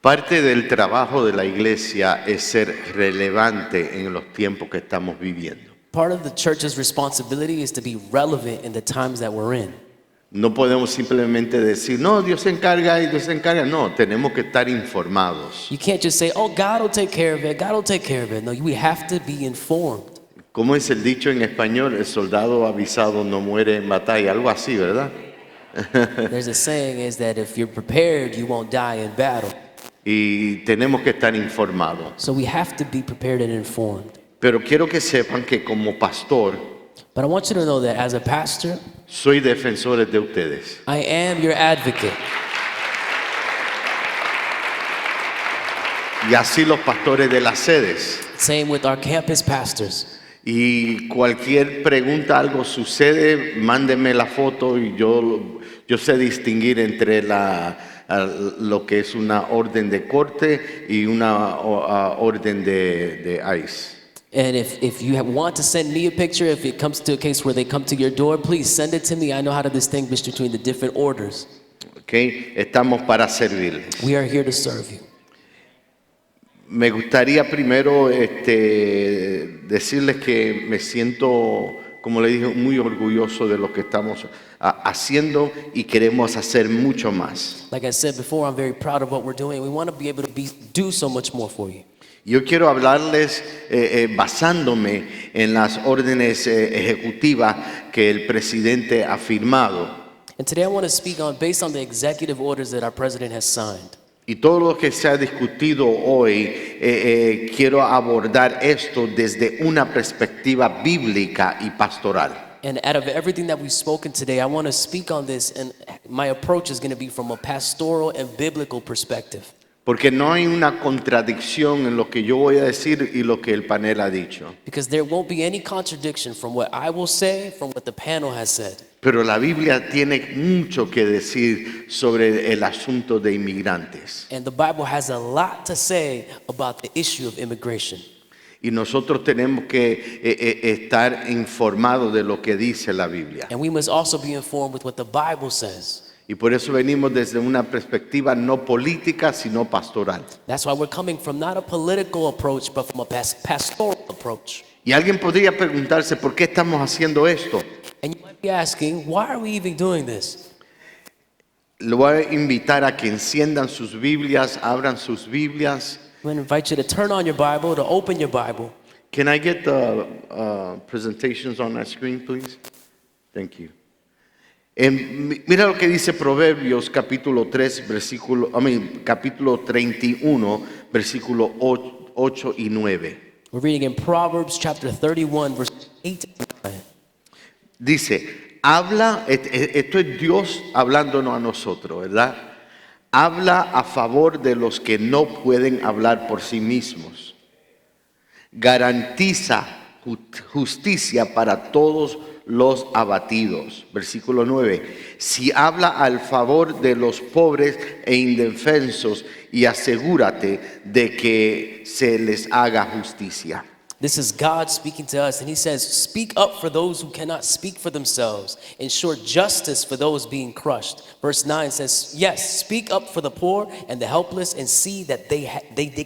Parte del trabajo de la iglesia es ser relevante en los tiempos que estamos viviendo. Part of the church's responsibility is to be relevant in the times that we're in. No podemos simplemente decir, no, Dios se encarga y Dios se encarga. No, tenemos que estar informados. You can't just say, oh, God will take care of it, God will take care of it. No, we have to be informed. ¿Cómo es el dicho en español? El soldado avisado no muere en batalla, algo así, ¿verdad? There's a saying is that if you're prepared, you won't die in battle. Y tenemos que estar informados. So we have to be prepared and informed. Pero quiero que sepan que como pastor, But I want you to know that as a pastor, soy defensor de ustedes. I am your advocate. Y así los pastores de las sedes. Same with our campus pastors. Y cualquier pregunta, algo sucede, mándeme la foto y yo sé distinguir entre lo que es una orden de corte y una orden de ICE. And if you want to send me a picture, if it comes to a case where they come to your door, please send it to me. I know how to distinguish between the different orders. Okay, estamos para servirles. We are here to serve you. Me gustaría primero decirles que me siento, como le dije, muy orgulloso de lo que estamos haciendo y queremos hacer mucho más. Like I said before, I'm very proud of what we're doing. We want to be able to do so much more for you. Yo quiero hablarles basándome en las órdenes ejecutivas que el presidente ha firmado. And today I want to speak based on the executive orders that our president has signed. Y todo lo que se ha discutido hoy, quiero abordar esto desde una perspectiva bíblica y pastoral. And out of everything that we've spoken today, I want to speak on this, and my approach is going to be from a pastoral and biblical perspective. Porque no hay una contradicción en lo que yo voy a decir y lo que el panel ha dicho. Because there won't be any contradiction from what I will say, from what the panel has said. Pero la Biblia tiene mucho que decir sobre el asunto de inmigrantes. And the Bible has a lot to say about the issue of immigration. Y nosotros tenemos que estar informados de lo que dice la Biblia. And we must also be informed with what the Bible says. Y por eso venimos desde una perspectiva no política, sino pastoral. That's why we're coming from not a political approach, but from a pastoral approach. Y alguien podría preguntarse, ¿por qué estamos haciendo esto? And you might be asking, why are we even doing this? Lo voy a invitar a que enciendan sus Biblias, abran sus Biblias. I'm going to invite you to turn on your Bible, to open your Bible. Can I get the presentations on that screen, please? Thank you. Mira lo que dice Proverbios capítulo 31, versículo 8 y 9. We're reading in Proverbs chapter 31, verse 8 and 9. Dice, habla, esto es Dios hablándonos a nosotros, ¿verdad? Habla a favor de los que no pueden hablar por sí mismos. Garantiza justicia para todos los abatidos. Versículo 9. Si habla al favor de los pobres e indefensos y asegúrate de que se les haga justicia. This is God speaking to us, and he says, speak up for those who cannot speak for themselves. Ensure justice for those being crushed. Verse 9 says, yes, speak up for the poor and the helpless and see that they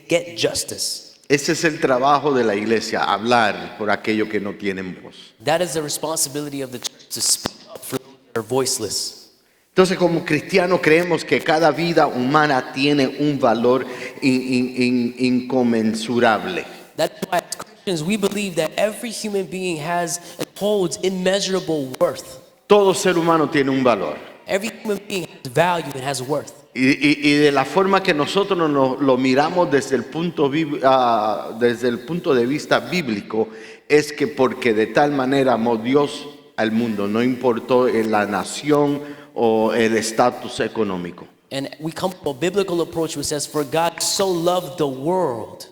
get justice. Ese es el trabajo de la iglesia, hablar por aquellos que no tienen voz. That is the responsibility of the church, to speak up for those that are voiceless. Entonces, como cristianos creemos que cada vida humana tiene un valor inconmensurable. That's why as Christians we believe that every human being has and holds immeasurable worth. Todo ser humano tiene un valor. Every human being has value and has worth. Y de la forma que nosotros lo miramos desde el punto de vista bíblico, es que porque de tal manera amó Dios al mundo, no importó en la nación o el estatus económico. And we come from a biblical approach which says, for God so loved the world.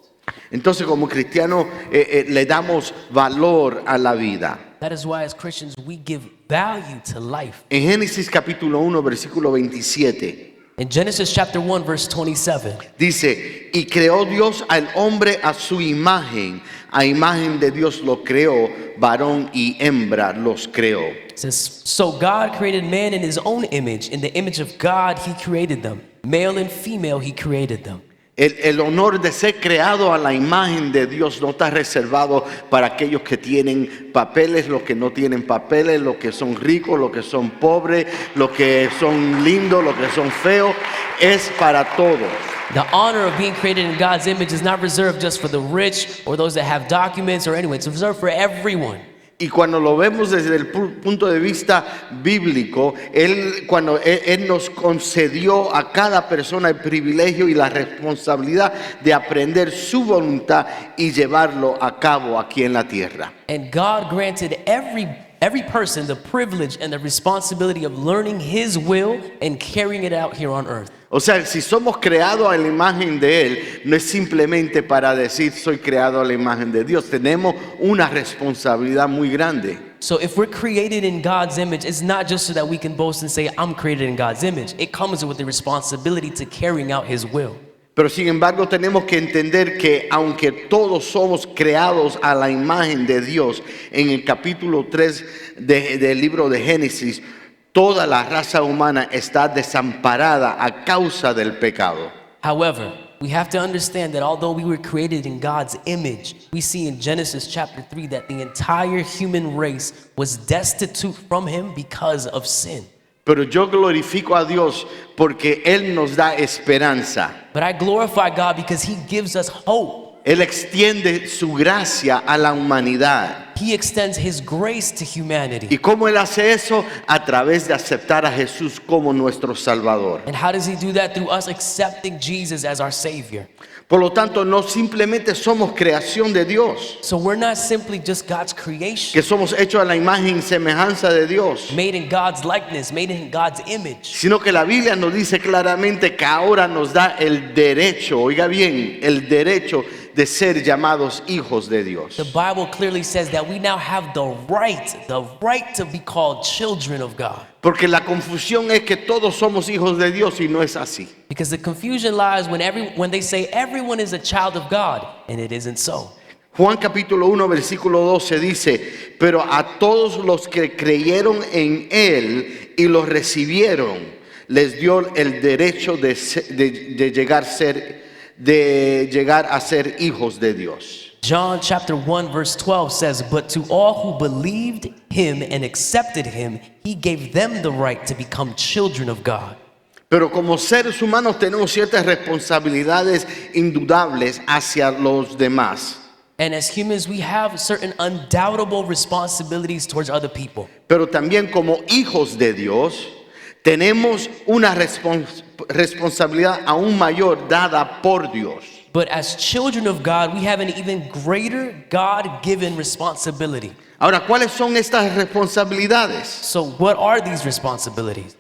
Entonces, como cristianos, le damos valor a la vida. That is why as Christians we give value to life. En Génesis capítulo 1, versículo 27. In Genesis chapter 1, verse 27. Dice, y creó Dios al hombre a su imagen. A imagen de Dios lo creó, varón y hembra los creó. It says, so God created man in his own image. In the image of God he created them. Male and female he created them. El honor de ser creado a la imagen de Dios no está reservado para aquellos que tienen papeles, los que no tienen papeles, los que son ricos, los que son pobres, los que son lindos, los que son feos. Es para todos. The honor of being created in God's image is not reserved just for the rich or those that have documents or anyone. It's reserved for everyone. Y cuando lo vemos desde el punto de vista bíblico, cuando él nos concedió a cada persona el privilegio y la responsabilidad de aprender su voluntad y llevarlo a cabo aquí en la tierra. And God granted every person the privilege and the responsibility of learning His will and carrying it out here on earth. O sea, si somos creados a la imagen de Él, no es simplemente para decir soy creado a la imagen de Dios. Tenemos una responsabilidad muy grande. So if we're created in God's image, it's not just so that we can boast and say, I'm created in God's image. It comes with the responsibility to carrying out His will. Pero sin embargo tenemos que entender que aunque todos somos creados a la imagen de Dios, en el capítulo 3 del libro de Génesis, toda la raza humana está desamparada a causa del pecado. However, we have to understand that although we were created in God's image, we see in Genesis chapter 3 that the entire human race was destitute from Him because of sin. Pero yo glorifico a Dios porque Él nos da esperanza. But I glorify God because He gives us hope. Él extiende su gracia a la humanidad. He extends His grace to humanity. ¿Y cómo Él hace eso? A través de aceptar a Jesús como nuestro Salvador. And how does He do that? Through us accepting Jesus as our Savior. Por lo tanto, no simplemente somos creación de Dios, So we're not simply just God's creation, que somos hechos a la imagen y semejanza de Dios, made in God's likeness, made in God's image. sino que la Biblia nos dice claramente que ahora nos da el derecho, oiga bien, el derecho de ser llamados hijos de Dios. The Bible clearly says that we now have the right to be called children of God. Porque la confusión es que todos somos hijos de Dios y no es así. Because the confusion lies when they say everyone is a child of God, and it isn't so. Juan capítulo 1 versículo 12 dice, pero a todos los que creyeron en Él y los recibieron, les dio el derecho de llegar a ser hijos de Dios. John chapter 1 verse 12 says, but to all who believed Him and accepted Him, He gave them the right to become children of God. Pero como seres humanos tenemos ciertas responsabilidades indudables hacia los demás. And as humans, we have certain undoubtable responsibilities towards other people. Pero también como hijos de Dios, tenemos una responsabilidad aún mayor dada por Dios. But as children of God, we have an even greater God-given responsibility. Ahora, ¿cuáles son estas responsabilidades? So what are these responsibilities?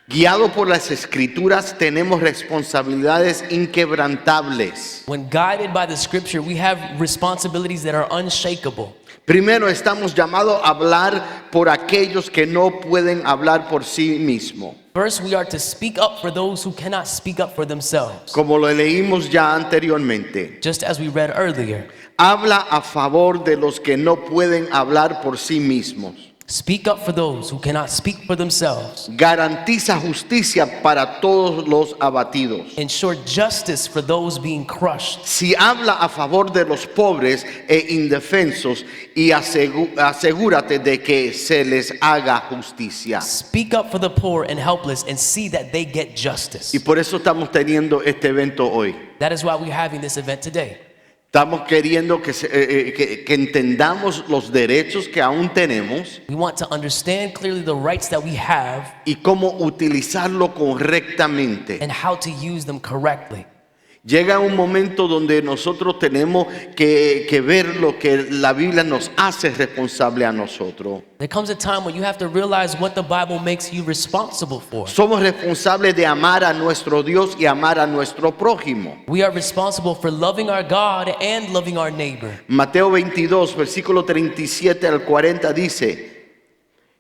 Guiado por las Escrituras, tenemos responsabilidades inquebrantables. When guided by the Scripture, we have responsibilities that are unshakable. Primero, estamos llamados a hablar por aquellos que no pueden hablar por sí mismos. First, we are to speak up for those who cannot speak up for themselves. Como lo leímos ya anteriormente. Just as we read earlier. Habla a favor de los que no pueden hablar por sí mismos. Speak up for those who cannot speak for themselves. Garantiza justicia para todos los abatidos. Ensure justice for those being crushed. Si habla a favor de los pobres e indefensos y asegúrate de que se les haga justicia. Speak up for the poor and helpless and see that they get justice. Y por eso estamos teniendo este evento hoy. That is why we're having this event today. Estamos queriendo que entendamos los derechos que aún tenemos We want to understand clearly the rights that we have y cómo utilizarlo correctamente. and how to use them correctly. Llega un momento donde nosotros tenemos que ver lo que la Biblia nos hace responsable a nosotros. There comes a time when you have to realize what the Bible makes you responsible for. Somos responsables de amar a nuestro Dios y amar a nuestro prójimo. We are responsible for loving our God and loving our neighbor. Mateo 22, versículo 37 al 40 dice,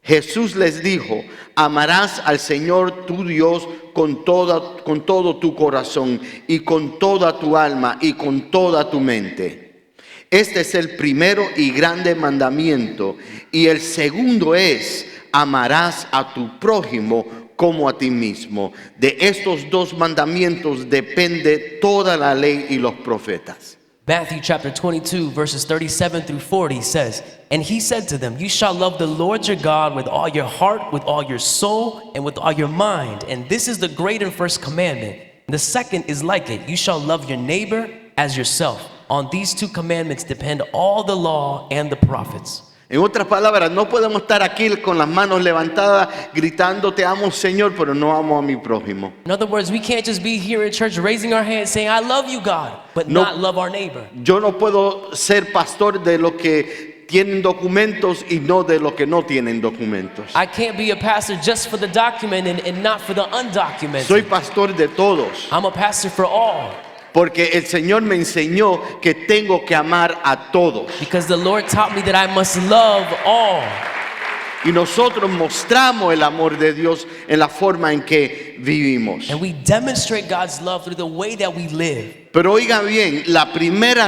Jesús les dijo, amarás al Señor tu Dios con todo tu corazón y con toda tu alma y con toda tu mente. Este es el primero y grande mandamiento. Y el segundo es, amarás a tu prójimo como a ti mismo. De estos dos mandamientos depende toda la ley y los profetas. Matthew chapter 22, verses 37 through 40 says, "And he said to them, you shall love the Lord your God with all your heart, with all your soul, and with all your mind. And this is the great and first commandment. And the second is like it. You shall love your neighbor as yourself. On these two commandments depend all the law and the prophets." En otras palabras, no podemos estar aquí con las manos levantadas gritando te amo Señor, pero no amo a mi prójimo. In other words, we can't just be here in church raising our hands saying, "I love you, God," but No. not love our neighbor. Yo no puedo ser pastor de los que tienen documentos y no de los que no tienen documentos. I can't be a pastor just for the documented and not for the undocumented. Soy pastor de todos, I'm a pastor for all. porque el Señor me enseñó que tengo que amar a todos. Because the Lord taught me that I must love all. Y nosotros mostramos el amor de Dios en la forma en que vivimos. And we demonstrate God's love through the way that we live. Pero oiga bien, la primera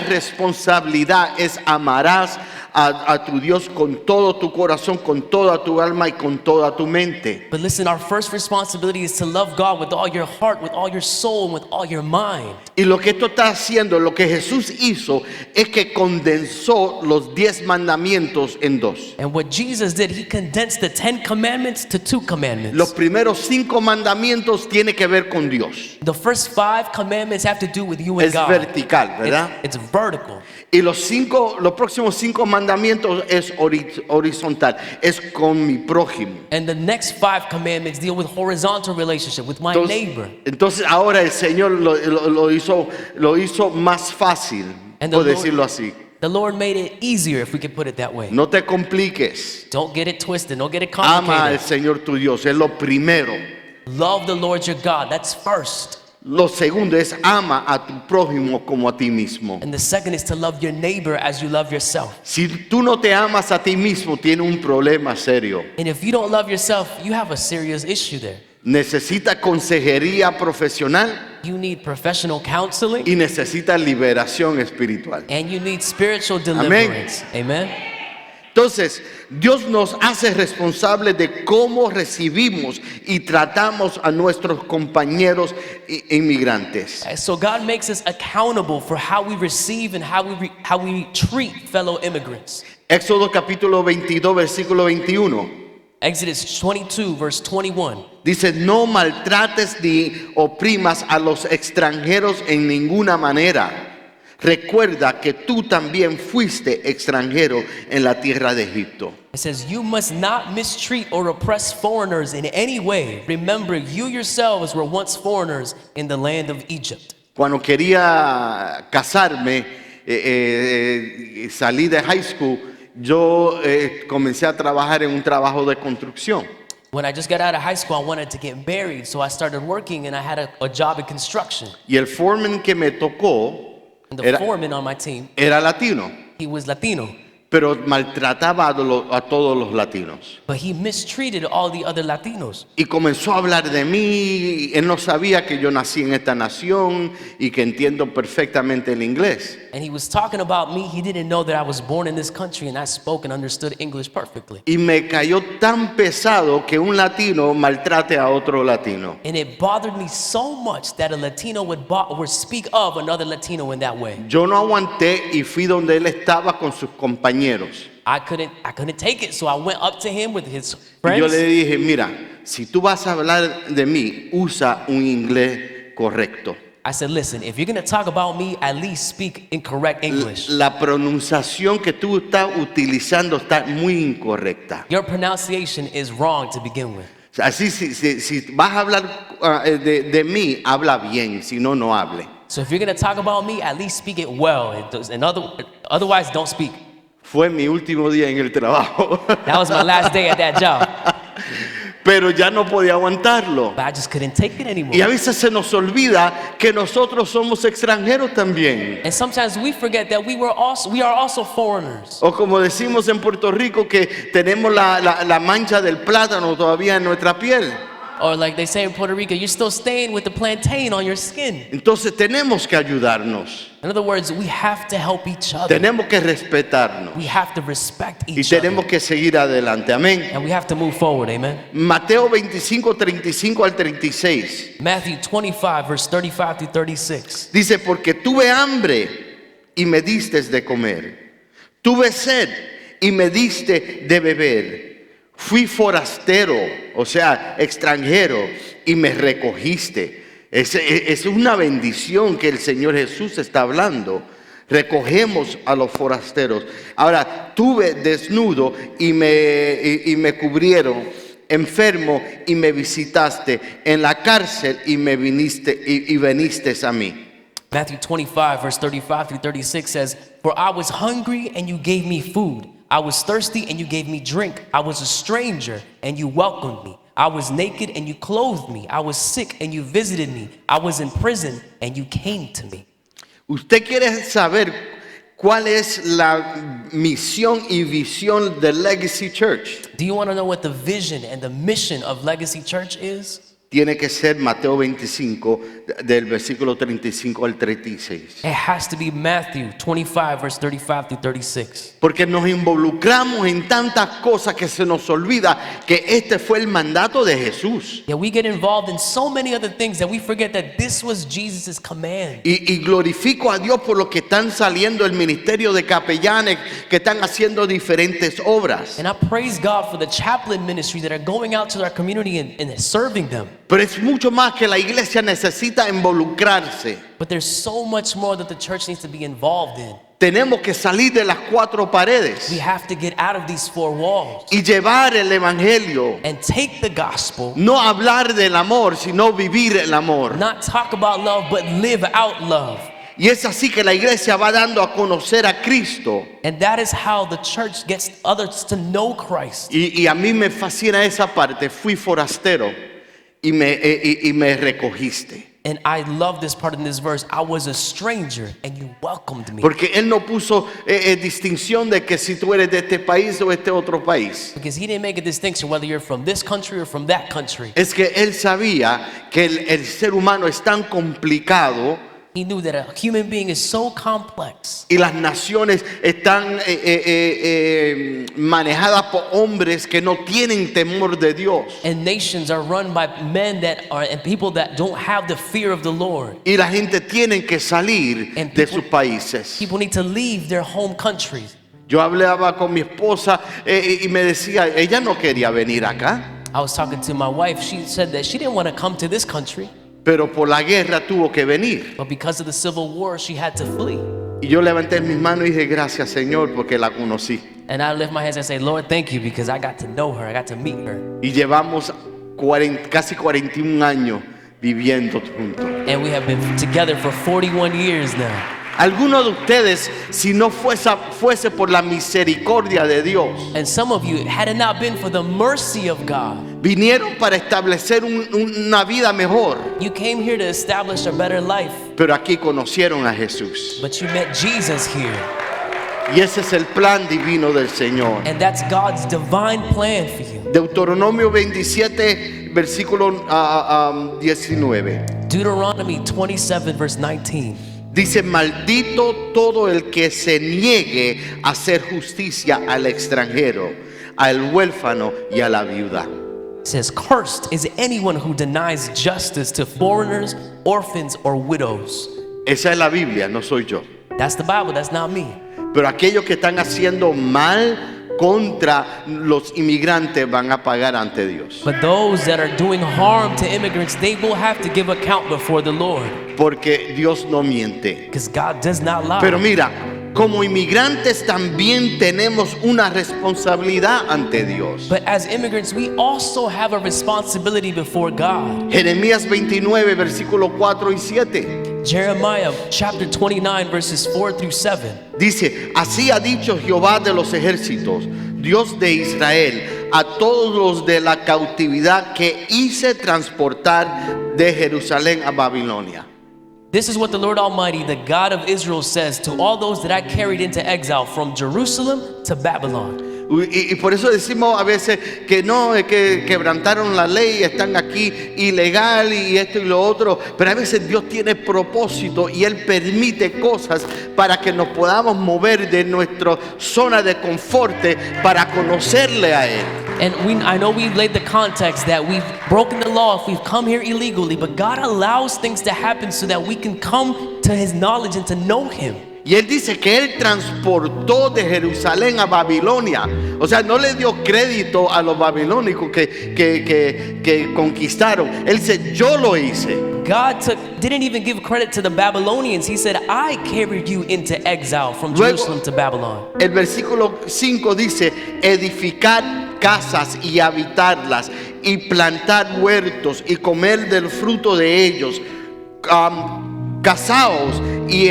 responsabilidad es amarás a tu Dios con todo tu corazón, con toda tu alma y con toda tu mente. But listen, our first responsibility is to love God with all your heart, with all your soul, and with all your mind. Y lo que esto está haciendo, lo que Jesús hizo, es que condensó los 10 mandamientos en dos. And what Jesus did, he condensed the 10 commandments to 2 commandments. Los primeros 5 mandamientos tienen que ver con Dios. The first 5 commandments have to do with you and Es God. vertical, ¿verdad? It's vertical. Y los próximos 5 mandamientos es horizontal, es con mi prójimo. And the next 5 commandments deal with horizontal relationship with my neighbor. Entonces ahora el Señor lo hizo más fácil, And the por Lord- decirlo así. The Lord made it easier, if we could put it that way. No te compliques. Don't get it twisted. Don't get it Ama al complicated. Señor tu Dios, es lo primero. Love the Lord your God. That's first. Lo segundo es ama a tu prójimo como a ti mismo. And the second is to love your neighbor as you love yourself. Si tú no te amas a ti mismo, tienes un problema serio. And if you don't love yourself, you have a serious issue there. Necesitas consejería profesional You need professional counseling y necesitas liberación espiritual. and you need spiritual deliverance. Amen. Entonces, Dios nos hace responsables de cómo recibimos y tratamos a nuestros compañeros inmigrantes. So God makes us accountable for how we receive and how we treat fellow immigrants. Éxodo capítulo 22, versículo 21. Exodus 22, verse 21. Dice, no maltrates ni oprimas a los extranjeros en ninguna manera. Recuerda que tú también fuiste extranjero en la tierra de Egipto. It says, you must not mistreat or oppress foreigners in any way. Remember, you yourselves were once foreigners in the land of Egypt. Cuando quería casarme, salí de high school, yo comencé a trabajar en un trabajo de construcción. When I just got out of high school, I wanted to get married, so I started working and I had a job in construction. Y el foreman que me tocó And the foreman on my team, era latino, he was Latino, pero maltrataba a todos los latinos. but he mistreated all the other Latinos. Y comenzó a hablar de mí. Él no sabía que yo nací en esta nación y que entiendo perfectamente el inglés. And he was talking about me. He didn't know that I was born in this country and I spoke and understood English perfectly. Y me cayó tan pesado que un latino maltrate a otro latino. And it bothered me so much that a Latino would speak of another Latino in that way. Yo no aguanté y fui donde él estaba con sus compañeros. I couldn't take it, so I went up to him with his Y yo friends. le dije, mira, si tú vas a hablar de mí, usa un inglés correcto. I said, listen, if you're going to talk about me, at least speak in correct English. La pronunciación que tú estás utilizando está muy incorrecta. Your pronunciation is wrong to begin with. Así, si vas a hablar de mí, habla bien, si no, no hable. So if you're going to talk about me, at least speak it well. Otherwise, don't speak. Fue mi último día en el trabajo, That was my last day at that job. pero ya no podía aguantarlo. But I just couldn't take it anymore. Y a veces se nos olvida que nosotros somos extranjeros también. And sometimes we forget that we are also foreigners. O como decimos en Puerto Rico, que tenemos la mancha del plátano todavía en nuestra piel. Or like they say in Puerto Rico, you're still staying with the plantain on your skin. Entonces tenemos que ayudarnos, In other words, we have to help each other. tenemos que respetarnos We have to respect y each tenemos other. que seguir adelante. Amén. And we have to move forward, amen. Mateo 25, 35 al 36. Matthew 25, verse 35 through 36. Dice, porque tuve hambre y me diste de comer. Tuve sed y me diste de beber. Fui forastero, o sea, extranjero, y me recogiste. Es una bendición que el Señor Jesús está hablando. Recogemos a los forasteros. Ahora, tuve desnudo y me cubrieron, enfermo y me visitaste, en la cárcel y me viniste y viniste a mí. Matthew 25, verse 35 through 36 says, for I was hungry and you gave me food. I was thirsty and you gave me drink. I was a stranger and you welcomed me. I was naked and you clothed me. I was sick and you visited me. I was in prison and you came to me. ¿Usted quiere saber cuál es la misión y visión de Legacy Church? Do you want to know what the vision and the mission of Legacy Church is? Tiene que ser Mateo 25, del versículo 35 al 36. It has to be Matthew 25, verse 35 through 36. Porque nos involucramos en tantas cosas que se nos olvida que este fue el mandato de Jesús. Yeah, we get involved in so many other things that we forget that this was Jesus' command. Y glorifico a Dios por lo que están saliendo el ministerio de capellanes que están haciendo diferentes obras. And I praise God for the chaplain ministry that are going out to our community and serving them. Pero es mucho más que la iglesia necesita involucrarse. But there's so much more that the church needs to be involved in. Tenemos que salir de las cuatro paredes We have to get out of these four walls y llevar el evangelio. and take the gospel, No hablar del amor, sino vivir el amor. not talk about love, but live out love. Y es así que la iglesia va dando a conocer a Cristo. And that is how the church gets others to know Christ. Y a mí me fascina esa parte. Fui forastero y me recogiste. And I love this part in this verse. I was a stranger and you welcomed me. Porque Él no puso distinción de que si tú eres de este país o este otro país. Because he didn't make a distinction whether you're from this country or from that country. Es que Él sabía que el ser humano es tan complicado He knew that a human being is so complex. y las naciones están manejadas por hombres que no tienen temor de Dios. And nations are run by men that are and people that don't have the fear of the Lord. Y la gente tiene que salir And de people- sus países. People need to leave their home countries. Yo hablaba con mi esposa y me decía, ella no quería venir acá, I was talking to my wife. She said that she didn't want to come to this country, pero por la guerra tuvo que venir. but because of the civil war, she had to flee. Y yo levanté mis manos y dije, gracias Señor, porque la conocí. And I lift my hands and say, Lord, thank you because I got to know her. I got to meet her. Y llevamos casi 41 años viviendo juntos. And we have been together for 41 years now. Algunos de ustedes, si no fuese por la misericordia de Dios, And some of you, had it not been for the mercy of God, vinieron para establecer una vida mejor, you came here to establish a better life, pero aquí conocieron a Jesús. but you met Jesus here. Y ese es el plan divino del Señor. And that's God's divine plan for you. Deuteronomio 27, versículo 19. Deuteronomy 27, verse 19. Dice, maldito todo el que se niegue a hacer justicia al extranjero, al huérfano y a la viuda. It says, cursed is anyone who denies justice to foreigners, orphans, or widows. Esa es la Biblia, no soy yo. That's the Bible, that's not me. Pero aquellos que están haciendo mal contra los inmigrantes van a pagar ante Dios. But those that are doing harm to immigrants, they will have to give account before the Lord. Porque Dios no miente. Because God does not lie. Pero mira, como inmigrantes también tenemos una responsabilidad ante Dios. But as immigrants, we also have a responsibility before God. Jeremías 29, versículo 4 y 7. Jeremiah chapter 29, verses 4 through 7. Dice, así ha dicho Jehová de los ejércitos, Dios de Israel, a todos los de la cautividad que hice transportar de Jerusalén a Babilonia. This is what the Lord Almighty, the God of Israel, says to all those that I carried into exile from Jerusalem to Babylon. Y por eso decimos a veces que no, es que quebrantaron la ley, están aquí ilegal y esto y lo otro. Pero a veces Dios tiene propósito y Él permite cosas para que nos podamos mover de nuestra zona de confort para conocerle a Él. And I know we've laid the context that we've broken the law if we've come here illegally, but God allows things to happen so that we can come to His knowledge and to know Him. Y Él dice que Él transportó de Jerusalén a Babilonia. O sea, no le dio crédito a los babilónicos que conquistaron. Él dice, yo lo hice. God didn't even give credit to the Babylonians. He said, I carried you into exile from Jerusalem to Babylon. El versículo 5 dice, edificar casas y habitarlas, y plantar huertos y comer del fruto de ellos. Casaos y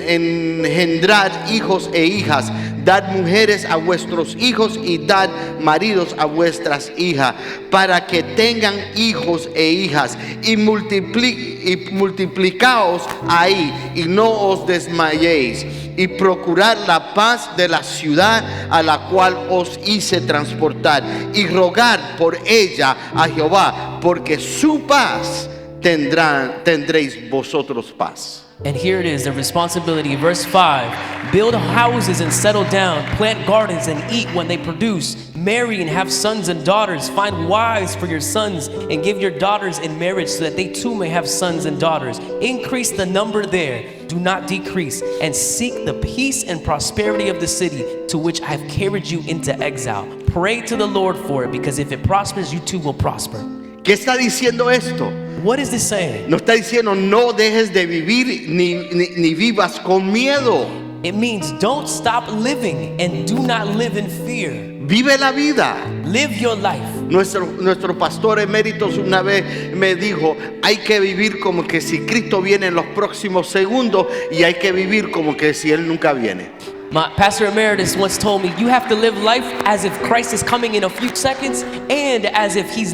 engendrar hijos e hijas, dad mujeres a vuestros hijos y dad maridos a vuestras hijas, para que tengan hijos e hijas, y multiplicaos ahí y no os desmayéis, y procurad la paz de la ciudad a la cual os hice transportar, y rogad por ella a Jehová, porque su paz tendréis vosotros paz. And here it is, the responsibility. Verse 5, build houses and settle down, plant gardens and eat when they produce, marry and have sons and daughters, find wives for your sons and give your daughters in marriage so that they too may have sons and daughters. Increase the number there, do not decrease, and seek the peace and prosperity of the city to which I have carried you into exile. Pray to the Lord for it, because if it prospers, you too will prosper. ¿Qué está diciendo esto? What is this saying? No está diciendo no dejes de vivir ni vivas con miedo. It means don't stop living and do not live in fear. Vive la vida. Live your life. Nuestro pastor eméritos una vez me dijo, hay que vivir como que si Cristo viene en los próximos segundos, y hay que vivir como que si Él nunca viene. My pastor emeritus once told me, you have to live life as if Christ is coming in a few seconds and as if he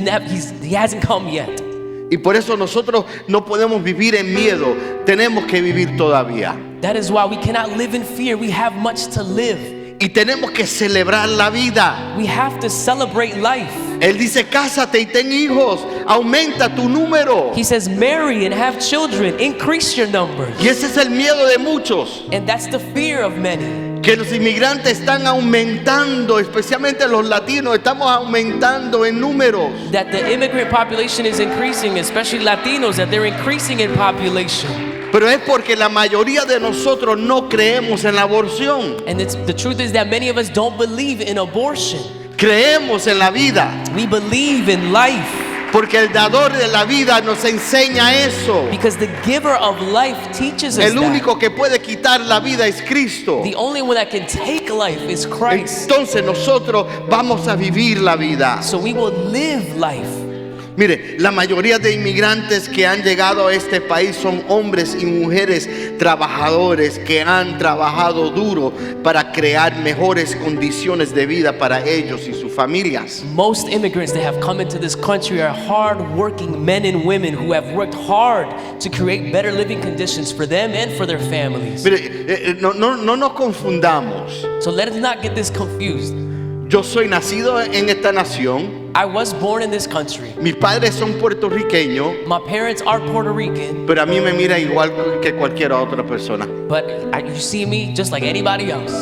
hasn't come yet. Y por eso nosotros no podemos vivir en miedo, tenemos que vivir todavía. That is why we cannot live in fear. We have much to live. Y tenemos que celebrar la vida. We have to celebrate life. Él dice, cásate y ten hijos, aumenta tu número. He says, marry and have children, increase your numbers. Y ese es el miedo de muchos. And that's the fear of many. Que los inmigrantes están aumentando, especialmente los latinos, estamos aumentando en números. That the immigrant population is increasing, especially Latinos, that they're increasing in population. Pero es porque la mayoría de nosotros no creemos en la aborción. And the truth is that many of us don't believe in abortion. Creemos en la vida. We believe in life. Porque el dador de la vida nos enseña eso. Because the giver of life teaches us El that. único que puede quitar la vida es Cristo. The only one that can take life is Christ. Entonces nosotros vamos a vivir la vida. So we will live life. Mire, la mayoría de inmigrantes que han llegado a este país son hombres y mujeres trabajadores que han trabajado duro para crear mejores condiciones de vida para ellos y sus familias. Most immigrants that have come into this country are hard-working men and women who have worked hard to create better living conditions for them and for their families. Mire, no nos confundamos. So let us not get this confused. Yo soy nacido en esta nación. I was born in this country. Mis padres son puertorriqueños, My parents are Puerto Rican, pero a mí me mira igual que cualquier otra persona. but you see me just like anybody else.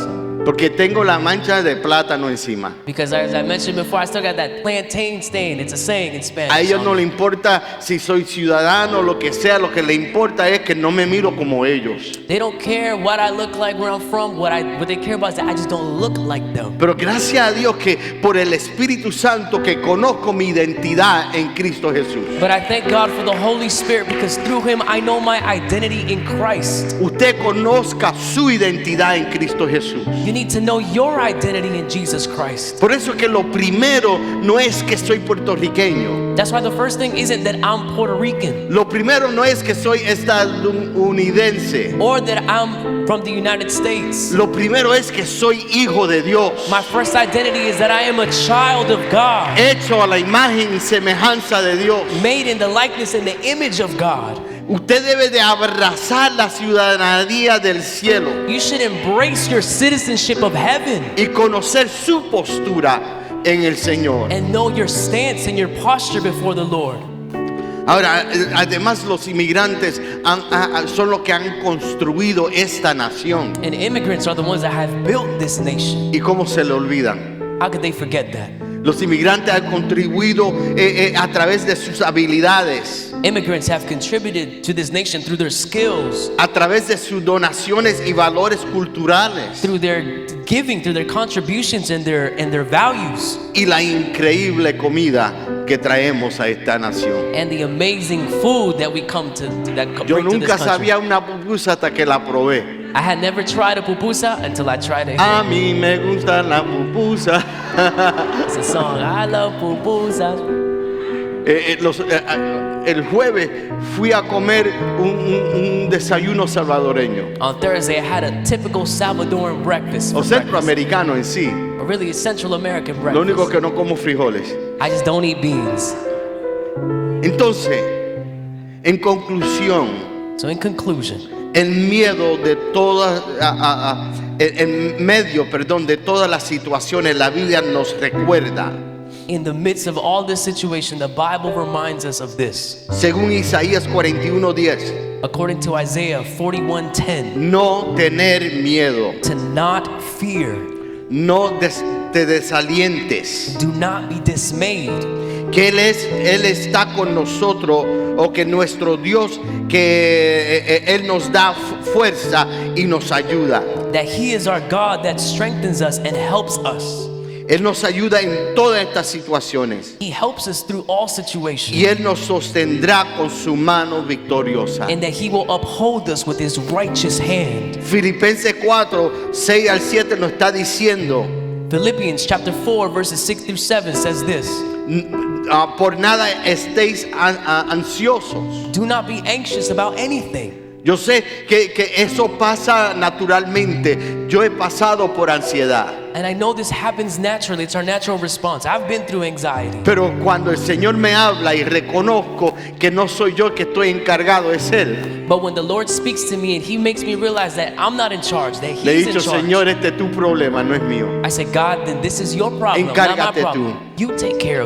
Porque tengo la mancha de plátano encima. Because as I mentioned before, I still got that plantain stain. It's a saying in Spanish. A ellos no le importa si soy ciudadano o lo que sea, lo que le importa es que no me miro como ellos. They don't care what I look like, where I'm from. What they care about is that I just don't look like them. Pero gracias a Dios que por el Espíritu Santo que conozco mi identidad en Cristo Jesús. But I thank God for the Holy Spirit, because through Him I know my identity in Christ. Usted conozca su identidad en Cristo Jesús. You need to know your identity in Jesus Christ. Por eso que lo primero no es que soy puertorriqueño. That's why the first thing isn't that I'm Puerto Rican Lo primero no es que soy estadounidense. or that I'm from the United States. Lo primero es que soy hijo de Dios. My first identity is that I am a child of God, Hecho a la imagen y semejanza de Dios. made in the likeness and the image of God. Usted debe de abrazar la ciudadanía del cielo You should embrace your citizenship of heaven y conocer su postura en el Señor. and know your stance and your posture before the Lord. Ahora, además los inmigrantes son los que han construido esta nación. And immigrants are the ones that have built this nation. ¿Y cómo se le olvidan? How could they forget that? Los inmigrantes han contribuido a través de sus habilidades, Immigrants have contributed to this nation through their skills, a través de sus donaciones y valores culturales through their giving, through their contributions and their values, y la increíble comida que traemos a esta nación. and the amazing food that we come to that Yo bring to nunca this country. sabía una pupusa hasta que la probé. I had never tried a pupusa until I tried it. A mí me gusta la pupusa. It's a song. I love pupusas. El jueves fui a comer un desayuno salvadoreño, On Thursday, I had a typical Salvadoran breakfast. o for breakfast. centroamericano en sí. Or really a Central American Lo único breakfast. que no como frijoles. I just don't eat beans. Entonces, en conclusión, So in conclusion, en miedo de todas, en medio, perdón, de todas las situaciones, la Biblia nos recuerda, in the midst of all this situation, the Bible reminds us of this. según Isaías 41:10, According to Isaiah 41:10, no tener miedo, to not fear, no te desalientes, do not be dismayed, que Él está con nosotros, o que nuestro Dios, que Él nos da fuerza y nos ayuda. that He is our God that strengthens us and helps us. Él nos ayuda en todas estas situaciones He helps us through all situations, y Él nos sostendrá con su mano victoriosa. and that He will uphold us with His righteous hand. Filipenses 4:6-7 nos está diciendo, Philippians chapter 4 verses 6 through 7 says this: por nada estéis ansiosos. Do not be anxious about anything. Yo sé que eso pasa naturalmente. Yo he pasado por ansiedad. And I know this happens naturally. It's our natural response. I've been through anxiety. Pero cuando el Señor me habla y reconozco que no soy yo que estoy encargado, es Él. But when the Lord speaks to me and He makes me realize that I'm not in charge, that Le he He's in dicho, charge, Señor, este es tu problema, no es mío. I said, God, then this is your problem, not my Encárgate problem. tú. You take care of